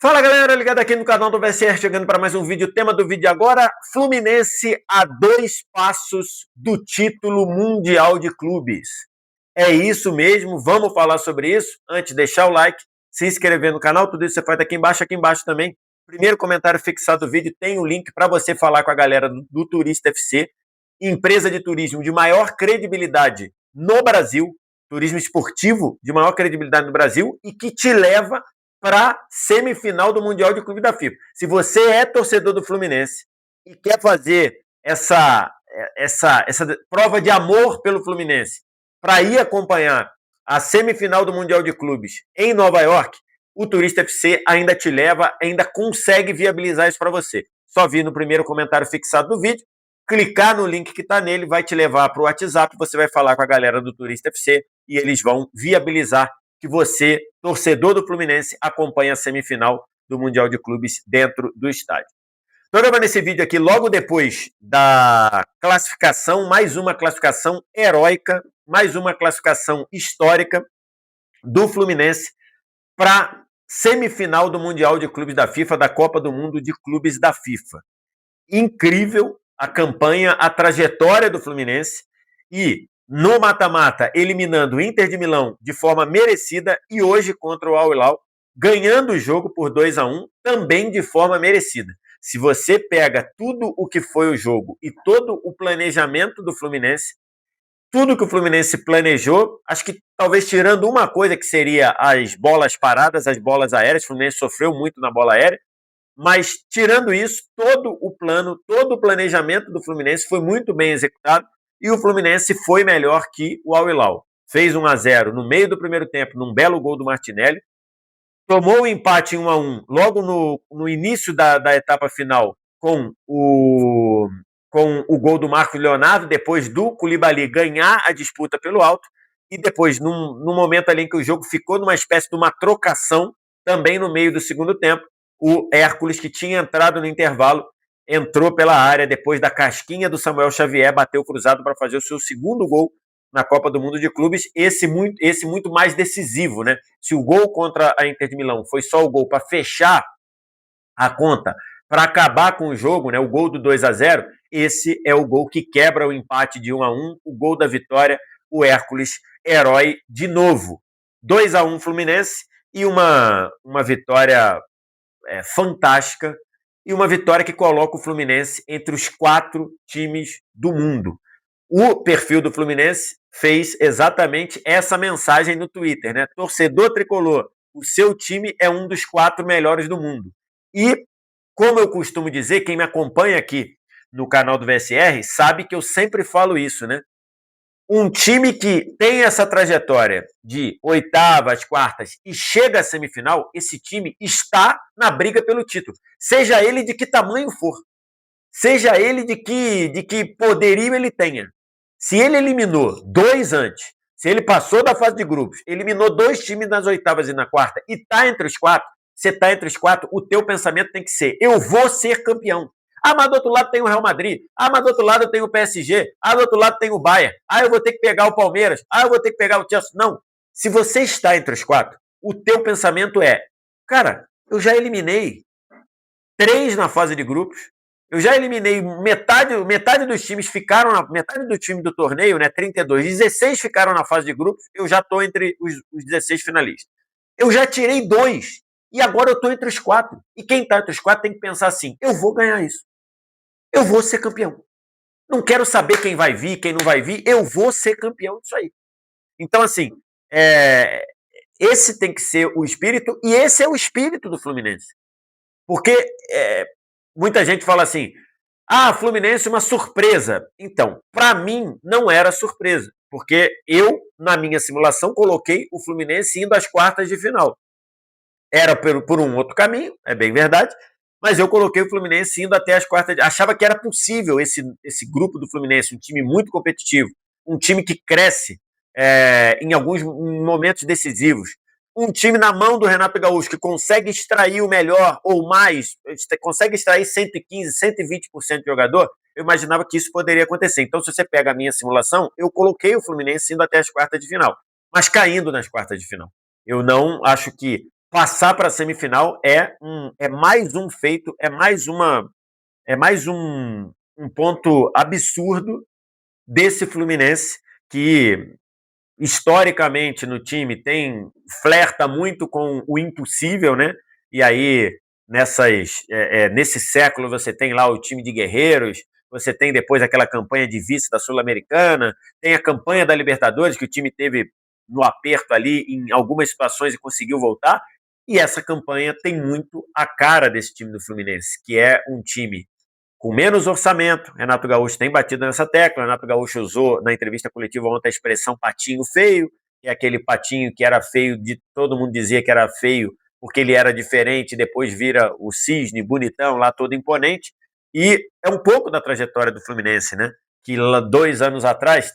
Fala galera, ligado aqui no canal do VSR, chegando para mais um vídeo. O tema do vídeo agora: Fluminense a 2 passos do título mundial de clubes. É isso mesmo, vamos falar sobre isso. Antes, deixar o like, se inscrever no canal, tudo isso você faz aqui embaixo também. Primeiro comentário fixado do vídeo tem o link para você falar com a galera do Turista FC, empresa de turismo de maior credibilidade no Brasil, turismo esportivo de maior credibilidade no Brasil e que te leva para semifinal do Mundial de Clube da FIFA. Se você é torcedor do Fluminense e quer fazer essa prova de amor pelo Fluminense para ir acompanhar a semifinal do Mundial de Clubes em Nova York, o Turista FC ainda te leva, ainda consegue viabilizar isso para você. Só vir no primeiro comentário fixado do vídeo, clicar no link que está nele, vai te levar para o WhatsApp, você vai falar com a galera do Turista FC e eles vão viabilizar que você, torcedor do Fluminense, acompanhe a semifinal do Mundial de Clubes dentro do estádio. Estou gravando esse vídeo aqui logo depois da classificação, mais uma classificação heróica, mais uma classificação histórica do Fluminense para semifinal do Mundial de Clubes da FIFA, da Copa do Mundo de Clubes da FIFA. Incrível a campanha, a trajetória do Fluminense e no mata-mata, eliminando o Inter de Milão de forma merecida e hoje contra o Al Hilal, ganhando o jogo por 2-1, também de forma merecida. Se você pega tudo o que foi o jogo e todo o planejamento do Fluminense, tudo que o Fluminense planejou, acho que talvez tirando uma coisa que seria as bolas paradas, as bolas aéreas, o Fluminense sofreu muito na bola aérea, mas tirando isso, todo o plano, todo o planejamento do Fluminense foi muito bem executado e o Fluminense foi melhor que o Al Hilal. Fez 1-0 no meio do primeiro tempo, num belo gol do Martinelli. Tomou o empate em 1-1 logo no início da etapa final com o gol do Marcos Leonardo, depois do Koulibaly ganhar a disputa pelo alto e depois, num momento ali em que o jogo ficou numa espécie de uma trocação, também no meio do segundo tempo, o Hércules, que tinha entrado no intervalo, entrou pela área depois da casquinha do Samuel Xavier, bateu cruzado para fazer o seu segundo gol na Copa do Mundo de Clubes, esse muito mais decisivo, né? Se o gol contra a Inter de Milão foi só o gol para fechar a conta, para acabar com o jogo, né? O gol do 2-0, esse é o gol que quebra o empate de 1-1, o gol da vitória, o Hércules, herói de novo. 2-1 Fluminense e uma vitória fantástica e uma vitória que coloca o Fluminense entre os 4 times do mundo. O perfil do Fluminense fez exatamente essa mensagem no Twitter, né? Torcedor tricolor, o seu time é um dos 4 melhores do mundo. E, como eu costumo dizer, quem me acompanha aqui no canal do VSR sabe que eu sempre falo isso, né? Um time que tem essa trajetória de oitavas, quartas e chega à semifinal, esse time está na briga pelo título. Seja ele de que tamanho for. Seja ele de que poderio ele tenha. Se ele eliminou 2 antes, se ele passou da fase de grupos, eliminou 2 times nas oitavas e na quarta e está entre os 4, você está entre os 4, o teu pensamento tem que ser: eu vou ser campeão. Ah, mas do outro lado tem o Real Madrid. Ah, mas do outro lado tem o PSG. Ah, do outro lado tem o Bayern. Ah, eu vou ter que pegar o Palmeiras. Ah, eu vou ter que pegar o Chelsea. Não. Se você está entre os 4, o teu pensamento é: cara, eu já eliminei 3 na fase de grupos. Eu já eliminei metade dos times ficaram metade do time do torneio, né? 32, 16 ficaram na fase de grupos. Eu já estou entre os 16 finalistas. Eu já tirei 2 e agora eu estou entre os 4. E quem está entre os 4 tem que pensar assim: eu vou ganhar isso. Eu vou ser campeão. Não quero saber quem vai vir, quem não vai vir. Eu vou ser campeão disso aí. Então, assim, esse tem que ser o espírito e esse é o espírito do Fluminense. Porque muita gente fala assim: ah, Fluminense uma surpresa. Então, para mim, não era surpresa. Porque eu, na minha simulação, coloquei o Fluminense indo às quartas de final. Era por um outro caminho, é bem verdade, mas eu coloquei o Fluminense indo até as quartas. Achava que era possível esse grupo do Fluminense, um time muito competitivo, um time que cresce em alguns momentos decisivos, um time na mão do Renato Gaúcho que consegue extrair o melhor ou mais, consegue extrair 115, 120% de jogador. Eu imaginava que isso poderia acontecer. Então, se você pega a minha simulação, eu coloquei o Fluminense indo até as quartas de final, mas caindo nas quartas de final. Eu não acho que passar para a semifinal é mais um feito, é mais um ponto absurdo desse Fluminense que historicamente no time flerta muito com o impossível, né? E aí nesse século você tem lá o time de guerreiros, você tem depois aquela campanha de vice da Sul-Americana, tem a campanha da Libertadores que o time teve no aperto ali em algumas situações e conseguiu voltar. E essa campanha tem muito a cara desse time do Fluminense, que é um time com menos orçamento. Renato Gaúcho tem batido nessa tecla. Renato Gaúcho usou na entrevista coletiva ontem a expressão patinho feio, que é aquele patinho que era feio, todo mundo dizia que era feio porque ele era diferente, depois vira o cisne bonitão lá, todo imponente. E é um pouco da trajetória do Fluminense, né? Que 2 anos atrás,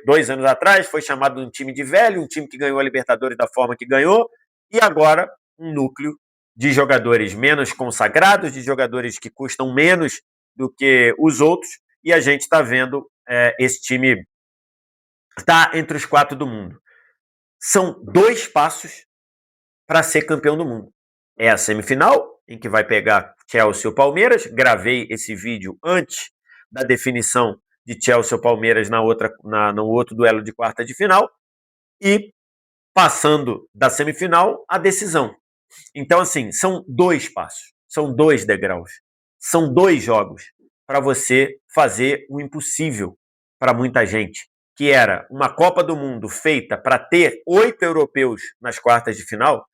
dois anos atrás, foi chamado de um time de velho, um time que ganhou a Libertadores da forma que ganhou, e agora um núcleo de jogadores menos consagrados, de jogadores que custam menos do que os outros, e a gente está vendo esse time está entre os 4 do mundo. São 2 passos para ser campeão do mundo. É a semifinal, em que vai pegar Chelsea ou Palmeiras. Gravei esse vídeo antes da definição de Chelsea ou Palmeiras no outro duelo de quarta de final. E passando da semifinal, a decisão. Então, assim, são 2 passos, são 2 degraus, são 2 jogos para você fazer o impossível para muita gente, que era uma Copa do Mundo feita para ter 8 europeus nas quartas de final.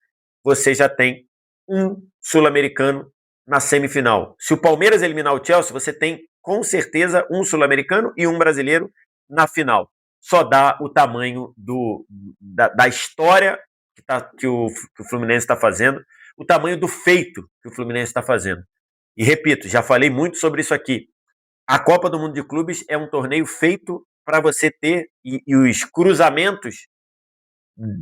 Você já tem um sul-americano na semifinal. Se o Palmeiras eliminar o Chelsea, você tem com certeza um sul-americano e um brasileiro na final. Só dá o tamanho da história que o Fluminense está fazendo, o tamanho do feito que o Fluminense está fazendo. E repito, já falei muito sobre isso aqui. A Copa do Mundo de Clubes é um torneio feito para você ter, e os cruzamentos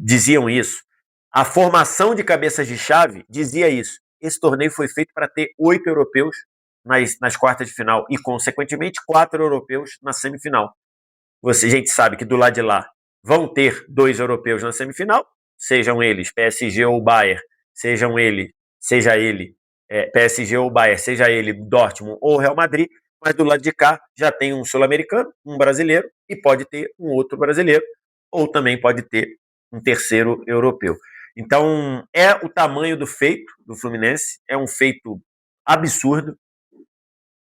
diziam isso. A formação de cabeças de chave dizia isso. Esse torneio foi feito para ter 8 europeus nas quartas de final e, consequentemente, 4 europeus na semifinal. A gente sabe que do lado de lá vão ter 2 europeus na semifinal, sejam eles PSG ou Bayern, seja ele PSG ou Bayern, seja ele Dortmund ou Real Madrid, mas do lado de cá já tem um sul-americano, um brasileiro e pode ter um outro brasileiro, ou também pode ter um terceiro europeu. Então, é o tamanho do feito do Fluminense, é um feito absurdo,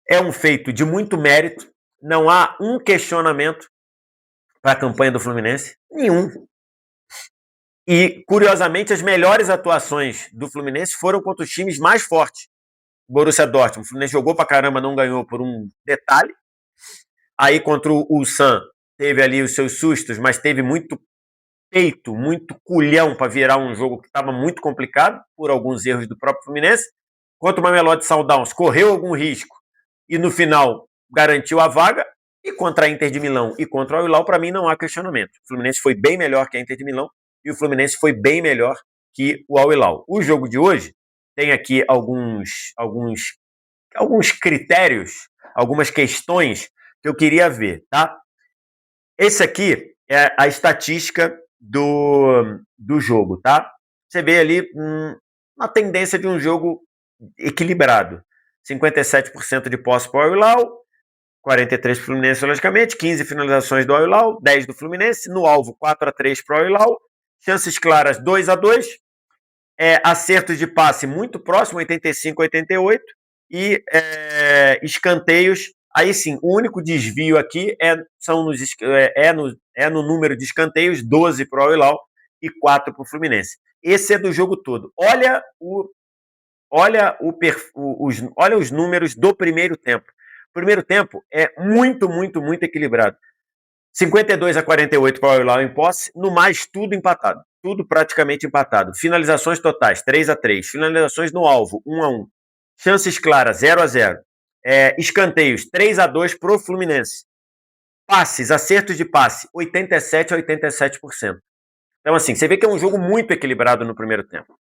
é um feito de muito mérito, não há um questionamento para a campanha do Fluminense, nenhum. E, curiosamente, as melhores atuações do Fluminense foram contra os times mais fortes. Borussia Dortmund, o Fluminense jogou pra caramba, não ganhou por um detalhe. Aí contra o Ulsan, teve ali os seus sustos, mas teve muito peito, muito culhão para virar um jogo que estava muito complicado por alguns erros do próprio Fluminense. Contra o Mamelodi Sundowns, correu algum risco e no final garantiu a vaga. E contra a Inter de Milão e contra o Al-Hilal, para mim não há questionamento. O Fluminense foi bem melhor que a Inter de Milão e o Fluminense foi bem melhor que o Al-Hilal. O jogo de hoje tem aqui alguns critérios, algumas questões que eu queria ver, tá? Esse aqui é a estatística do jogo, tá? Você vê ali uma tendência de um jogo equilibrado. 57% de posse para o Al-Hilal, 43 para o Fluminense, logicamente, 15 finalizações do Al-Hilal, 10 do Fluminense, no alvo 4-3 para o Al-Hilal, chances claras 2-2, acertos de passe muito próximo, 85-88, e escanteios, aí sim, o único desvio aqui no número de escanteios, 12 para o Al-Hilal e 4 para o Fluminense. Esse é do jogo todo. Olha os números do primeiro tempo. O primeiro tempo é muito, muito, muito equilibrado. 52-48 para o Al-Hilal em posse, no mais tudo empatado. Tudo praticamente empatado. Finalizações totais, 3-3. Finalizações no alvo, 1-1. Chances claras, 0-0. Escanteios, 3-2 para o Fluminense. Passes, acertos de passe, 87-87%. Então, assim, você vê que é um jogo muito equilibrado no primeiro tempo.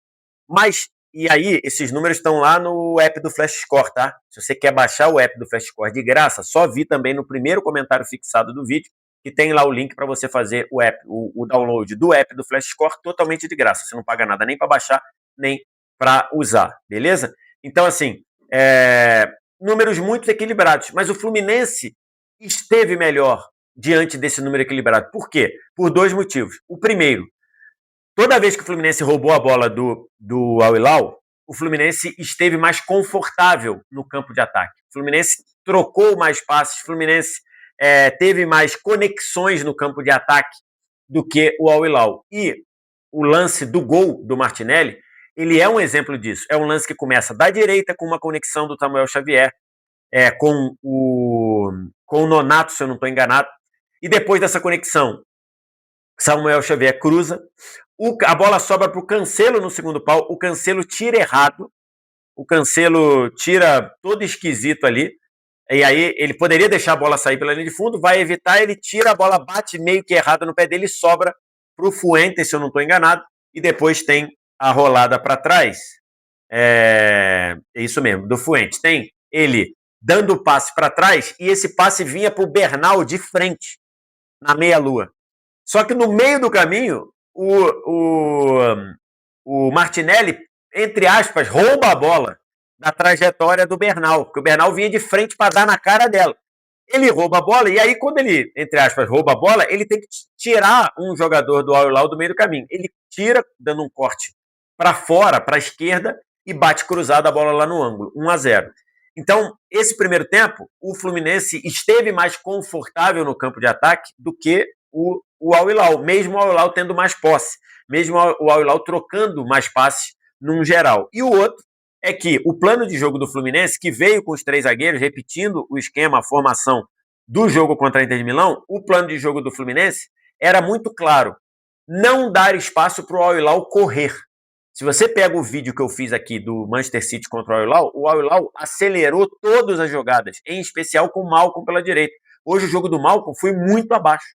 Mas, e aí, esses números estão lá no app do Flash Score, tá? Se você quer baixar o app do Flash Score de graça, só vi também no primeiro comentário fixado do vídeo, que tem lá o link para você fazer o download do app do Flash Score totalmente de graça. Você não paga nada nem para baixar nem para usar, beleza? Então, assim, números muito equilibrados, mas o Fluminense esteve melhor diante desse número equilibrado. Por quê? Por dois motivos. O primeiro, toda vez que o Fluminense roubou a bola do Al Hilal, o Fluminense esteve mais confortável no campo de ataque. O Fluminense trocou mais passes, o Fluminense teve mais conexões no campo de ataque do que o Al Hilal. E o lance do gol do Martinelli, ele é um exemplo disso. É um lance que começa da direita com uma conexão do Samuel Xavier, com o Nonato, se eu não estou enganado. E depois dessa conexão, Samuel Xavier cruza, a bola sobra para o Cancelo no segundo pau, o Cancelo tira errado, o Cancelo tira todo esquisito ali, e aí ele poderia deixar a bola sair pela linha de fundo, vai evitar, ele tira a bola, bate meio que errado no pé dele e sobra para o Fuentes, se eu não estou enganado, e depois tem a rolada para trás. É isso mesmo, do Fuentes. Tem ele dando o passe para trás e esse passe vinha para o Bernal de frente, na meia-lua. Só que no meio do caminho, o Martinelli, entre aspas, rouba a bola da trajetória do Bernal, porque o Bernal vinha de frente para dar na cara dela. Ele rouba a bola, e aí quando ele, entre aspas, rouba a bola, ele tem que tirar um jogador do Al Hilal do meio do caminho. Ele tira, dando um corte para fora, para a esquerda, e bate cruzada a bola lá no ângulo, 1-0. Então, esse primeiro tempo, o Fluminense esteve mais confortável no campo de ataque do que o Al Hilal, mesmo o Al Hilal tendo mais posse, mesmo o Al Hilal trocando mais passes num geral. E o outro é que o plano de jogo do Fluminense, que veio com os 3 zagueiros, repetindo o esquema, a formação do jogo contra a Inter de Milão, o plano de jogo do Fluminense era muito claro: não dar espaço para o Al Hilal correr. Se você pega o vídeo que eu fiz aqui do Manchester City contra o Al Hilal acelerou todas as jogadas, em especial com o Malcom pela direita. Hoje o jogo do Malcom foi muito abaixo.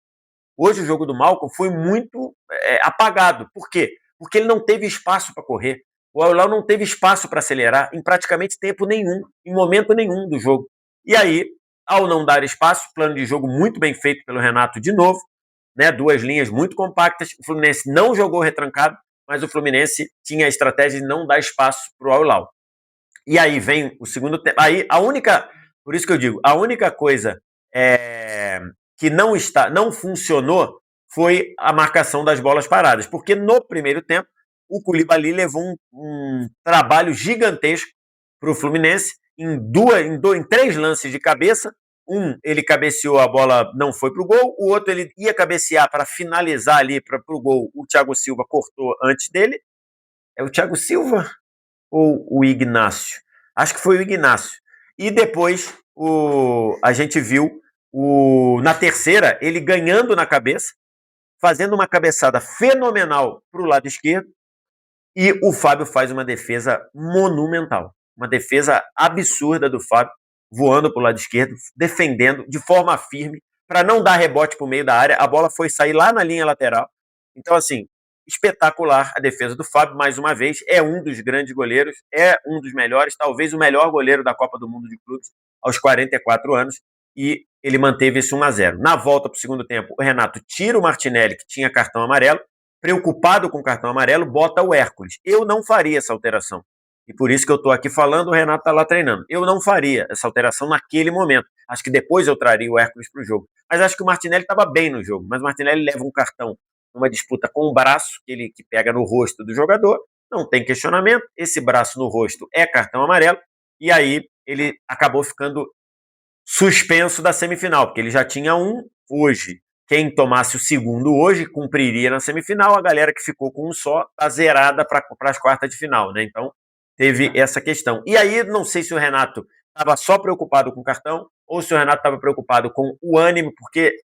Hoje o jogo do Malcom foi muito apagado. Por quê? Porque ele não teve espaço para correr. O Al Hilal não teve espaço para acelerar em praticamente tempo nenhum, em momento nenhum do jogo. E aí, ao não dar espaço, plano de jogo muito bem feito pelo Renato de novo, né, 2 linhas muito compactas, o Fluminense não jogou retrancado, mas o Fluminense tinha a estratégia de não dar espaço para o Al Hilal. E aí vem o segundo tempo. Aí por isso que eu digo, a única coisa que não funcionou foi a marcação das bolas paradas, porque no primeiro tempo o Koulibaly levou um trabalho gigantesco para o Fluminense em 3 lances de cabeça. Ele cabeceou, a bola não foi para o gol, o outro ele ia cabecear para finalizar ali para o gol, o Thiago Silva cortou antes dele. É o Thiago Silva ou o Ignacio? Acho que foi o Ignacio. E depois a gente viu na terceira ele ganhando na cabeça, fazendo uma cabeçada fenomenal para o lado esquerdo, e o Fábio faz uma defesa monumental, uma defesa absurda do Fábio, voando para o lado esquerdo, defendendo de forma firme, para não dar rebote para o meio da área. A bola foi sair lá na linha lateral. Então, assim, espetacular a defesa do Fábio, mais uma vez. É um dos grandes goleiros, é um dos melhores, talvez o melhor goleiro da Copa do Mundo de Clubes, aos 44 anos, e ele manteve esse 1-0. Na volta para o segundo tempo, o Renato tira o Martinelli, que tinha cartão amarelo, preocupado com o cartão amarelo, bota o Hércules. Eu não faria essa alteração. E por isso que eu estou aqui falando, o Renato está lá treinando. Eu não faria essa alteração naquele momento. Acho que depois eu traria o Hércules para o jogo. Mas acho que o Martinelli estava bem no jogo. Mas o Martinelli leva um cartão numa disputa com o braço, que pega no rosto do jogador. Não tem questionamento. Esse braço no rosto é cartão amarelo. E aí ele acabou ficando suspenso da semifinal, porque ele já tinha um hoje. Quem tomasse o segundo hoje cumpriria na semifinal. A galera que ficou com um só está zerada para as quartas de final, né? Então teve essa questão. E aí, não sei se o Renato estava só preocupado com o cartão ou se o Renato estava preocupado com o ânimo, porque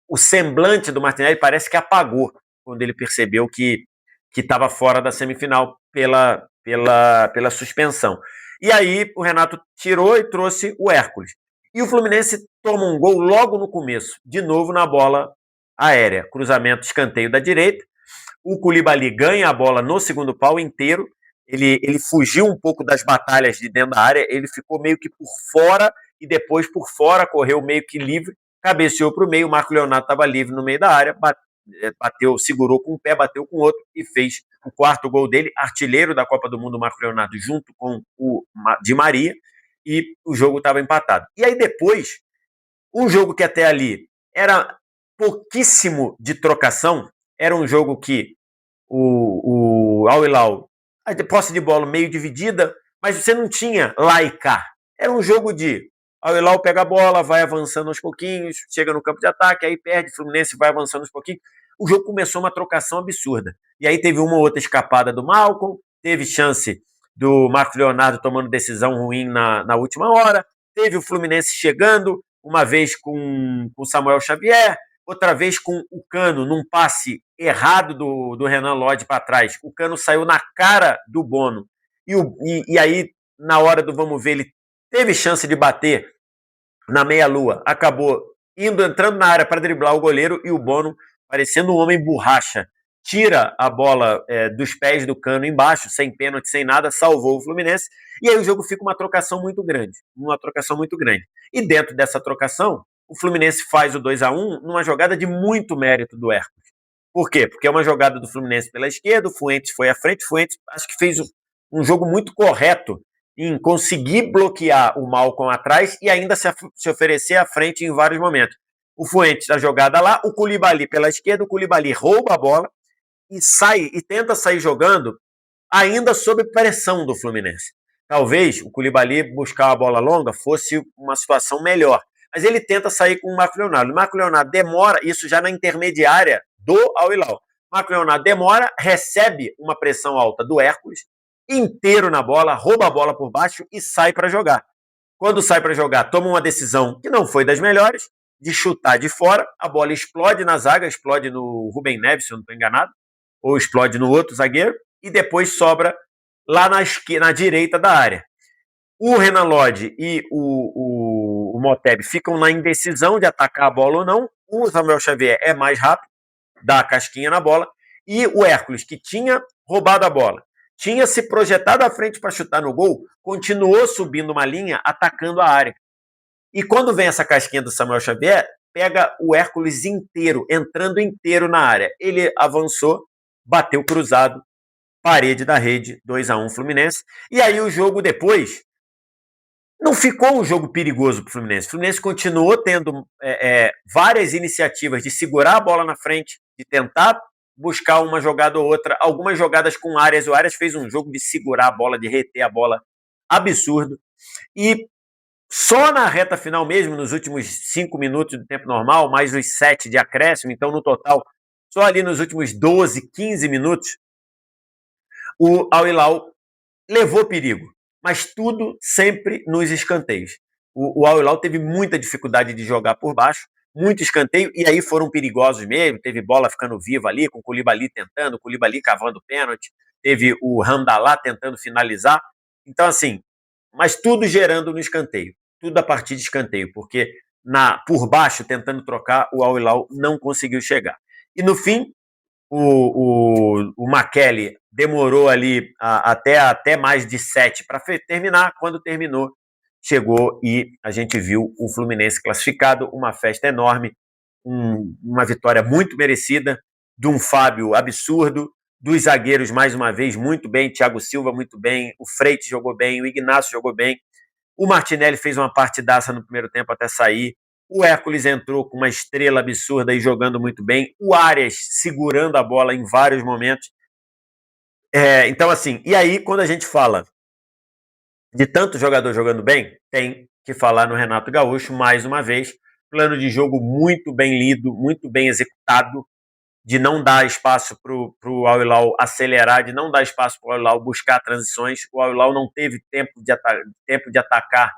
o semblante do Martinelli parece que apagou quando ele percebeu que estava fora da semifinal pela suspensão. E aí o Renato tirou e trouxe o Hércules. E o Fluminense toma um gol logo no começo, de novo na bola aérea. Cruzamento, escanteio da direita. O Koulibaly ganha a bola no segundo pau inteiro. Ele fugiu um pouco das batalhas de dentro da área. Ele ficou meio que por fora e depois por fora correu meio que livre. Cabeceou para o meio. O Marco Leonardo estava livre no meio da área. bateu, segurou com um pé, bateu com o outro e fez o quarto gol dele, artilheiro da Copa do Mundo, Marco Leonardo, junto com o Di Maria, e o jogo estava empatado. E aí depois, um jogo que até ali era pouquíssimo de trocação, era um jogo que o Al Hilal, a posse de bola meio dividida, mas você não tinha lá e cá. Era um jogo de Al Hilal pega a bola, vai avançando aos pouquinhos, chega no campo de ataque, aí perde, Fluminense vai avançando aos pouquinhos. O jogo começou uma trocação absurda. E aí teve uma outra escapada do Malcolm, teve chance do Marcos Leonardo tomando decisão ruim na última hora, teve o Fluminense chegando, uma vez com o Samuel Xavier, outra vez com o Cano num passe errado do Renan Lodge para trás. O Cano saiu na cara do Bono. E aí, na hora do vamos ver, ele teve chance de bater na meia-lua. Acabou entrando na área para driblar o goleiro e o Bono, parecendo um homem borracha, tira a bola dos pés do Cano embaixo, sem pênalti, sem nada, salvou o Fluminense. E aí o jogo fica uma trocação muito grande. E dentro dessa trocação, o Fluminense faz o 2-1 numa jogada de muito mérito do Hércules. Por quê? Porque é uma jogada do Fluminense pela esquerda, o Fuentes foi à frente, o Fuentes acho que fez um jogo muito correto em conseguir bloquear o Malcolm atrás e ainda se oferecer à frente em vários momentos. O Fuentes, a jogada lá, o Koulibaly pela esquerda, o Koulibaly rouba a bola e tenta sair jogando ainda sob pressão do Fluminense. Talvez o Koulibaly buscar a bola longa fosse uma situação melhor, mas ele tenta sair com o Marco Leonardo. O Marco Leonardo demora, isso já na intermediária do Al Hilal. O Marco Leonardo demora, recebe uma pressão alta do Hércules, inteiro na bola, rouba a bola por baixo e sai para jogar. Quando sai para jogar, toma uma decisão que não foi das melhores, de chutar de fora, a bola explode na zaga, explode no Rubem Neves, se eu não estou enganado, ou explode no outro zagueiro, e depois sobra lá na direita da área. O Renan Lodge e o Moteb ficam na indecisão de atacar a bola ou não. O Samuel Xavier é mais rápido, dá a casquinha na bola, e o Hércules, que tinha roubado a bola, tinha se projetado à frente para chutar no gol, continuou subindo uma linha, atacando a área. E quando vem essa casquinha do Samuel Xavier, pega o Hércules inteiro, entrando inteiro na área. Ele avançou, bateu cruzado, parede da rede, 2-1 Fluminense. E aí o jogo depois não ficou um jogo perigoso para o Fluminense. O Fluminense continuou tendo várias iniciativas de segurar a bola na frente, de tentar buscar uma jogada ou outra, algumas jogadas com Arias. O Arias fez um jogo de segurar a bola, de reter a bola absurdo. E só na reta final mesmo, nos últimos 5 minutos do tempo normal, mais os 7 de acréscimo, então no total, só ali nos últimos 12, 15 minutos, o Al Hilal levou perigo, mas tudo sempre nos escanteios. O Al Hilal teve muita dificuldade de jogar por baixo, muito escanteio, e aí foram perigosos mesmo, teve bola ficando viva ali, com o Koulibaly tentando, o Koulibaly cavando pênalti, teve o Hamdallah tentando finalizar, então assim, mas tudo gerando no escanteio, tudo a partir de escanteio, porque por baixo, tentando trocar, o Al Hilal não conseguiu chegar. E no fim, o Makely demorou ali até mais de 7 para terminar. Quando terminou, chegou e a gente viu o Fluminense classificado, uma festa enorme, uma vitória muito merecida, de um Fábio absurdo, dos zagueiros mais uma vez muito bem, Thiago Silva muito bem, o Freitas jogou bem, o Ignacio jogou bem, o Martinelli fez uma partidaça no primeiro tempo até sair, o Hércules entrou com uma estrela absurda e jogando muito bem, o Arias segurando a bola em vários momentos. Então, assim, e aí quando a gente fala de tanto jogador jogando bem, tem que falar no Renato Gaúcho, mais uma vez, plano de jogo muito bem lido, muito bem executado, de não dar espaço para o Al Hilal acelerar, de não dar espaço para o Al Hilal buscar transições. O Al Hilal não teve tempo de atacar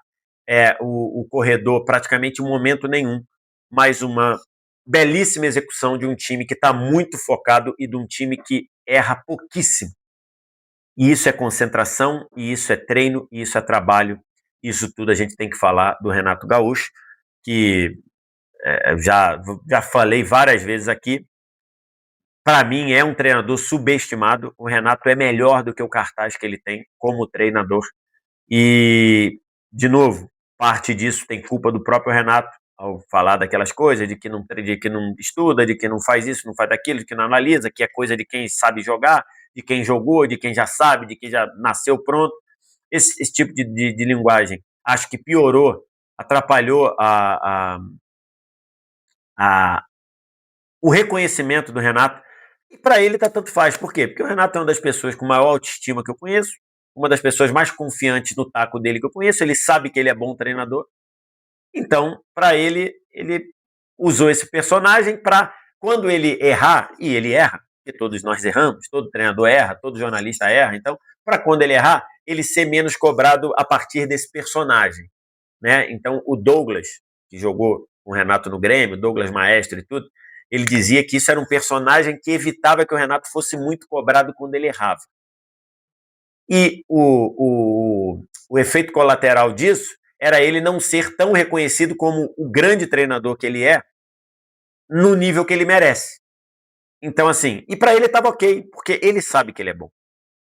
o corredor praticamente em momento nenhum, mas uma belíssima execução de um time que está muito focado e de um time que erra pouquíssimo. E isso é concentração, e isso é treino, e isso é trabalho. Isso tudo a gente tem que falar do Renato Gaúcho, que já falei várias vezes aqui. Para mim, é um treinador subestimado. O Renato é melhor do que o cartaz que ele tem como treinador. E, de novo, parte disso tem culpa do próprio Renato, ao falar daquelas coisas, de que não estuda, de que não faz isso, não faz aquilo, de que não analisa, que é coisa de quem sabe jogar, de quem jogou, de quem já sabe, de quem já nasceu pronto. Esse tipo de linguagem acho que piorou, atrapalhou a, o reconhecimento do Renato. E para ele tá tanto faz. Por quê? Porque o Renato é uma das pessoas com maior autoestima que eu conheço, uma das pessoas mais confiantes no taco dele que eu conheço. Ele sabe que ele é bom treinador. Então, para ele, ele usou esse personagem para, quando ele errar, e ele erra, porque todos nós erramos, todo treinador erra, todo jornalista erra, então, para quando ele errar, ele ser menos cobrado a partir desse personagem. Né? Então, o Douglas, que jogou com o Renato no Grêmio, Douglas Maestro e tudo, ele dizia que isso era um personagem que evitava que o Renato fosse muito cobrado quando ele errava. E o efeito colateral disso era ele não ser tão reconhecido como o grande treinador que ele é, no nível que ele merece. Então, assim, e para ele estava ok, porque ele sabe que ele é bom.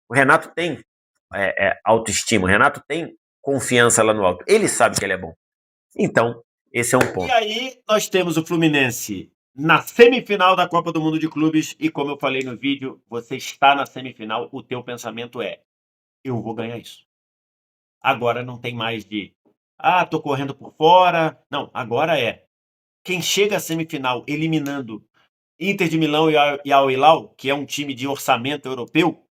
O Renato tem autoestima, o Renato tem confiança lá no alto. Ele sabe que ele é bom. Então, esse é um ponto. E aí, nós temos o Fluminense na semifinal da Copa do Mundo de Clubes e, como eu falei no vídeo, você está na semifinal, o teu pensamento é: eu vou ganhar isso. Agora não tem mais de, tô correndo por fora. Não, agora é quem chega à semifinal eliminando Inter de Milão e Al Hilal, que é um time de orçamento europeu,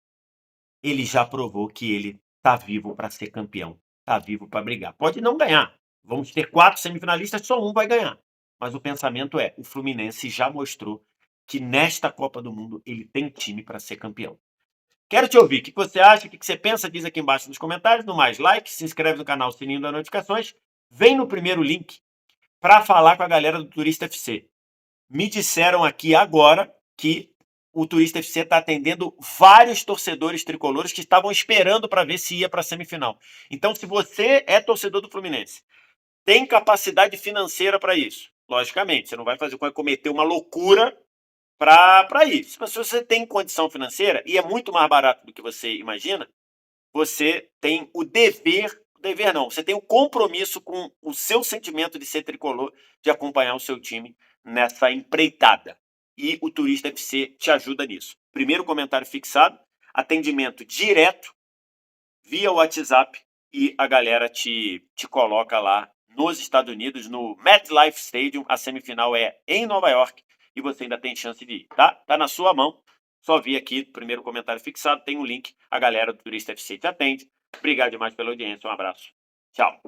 ele já provou que ele tá vivo para ser campeão, tá vivo para brigar. Pode não ganhar. Vamos ter 4 semifinalistas, só um vai ganhar. Mas o pensamento é, o Fluminense já mostrou que nesta Copa do Mundo ele tem time para ser campeão. Quero te ouvir. O que você acha? O que você pensa? Diz aqui embaixo nos comentários. No mais, like, se inscreve no canal, sininho das notificações. Vem no primeiro link para falar com a galera do Turista FC. Me disseram aqui agora que o Turista FC está atendendo vários torcedores tricolores que estavam esperando para ver se ia para a semifinal. Então, se você é torcedor do Fluminense, tem capacidade financeira para isso. Logicamente, você não vai cometer uma loucura para isso. Mas se você tem condição financeira, e é muito mais barato do que você imagina, você tem o dever não, você tem o compromisso com o seu sentimento de ser tricolor, de acompanhar o seu time nessa empreitada. E o Turista FC te ajuda nisso. Primeiro comentário fixado, atendimento direto via WhatsApp e a galera te coloca lá nos Estados Unidos, no MetLife Stadium. A semifinal é em Nova York e você ainda tem chance de ir, tá? Tá na sua mão. Só vi aqui, primeiro comentário fixado, tem um link. A galera do Turista FC te atende. Obrigado demais pela audiência. Um abraço. Tchau.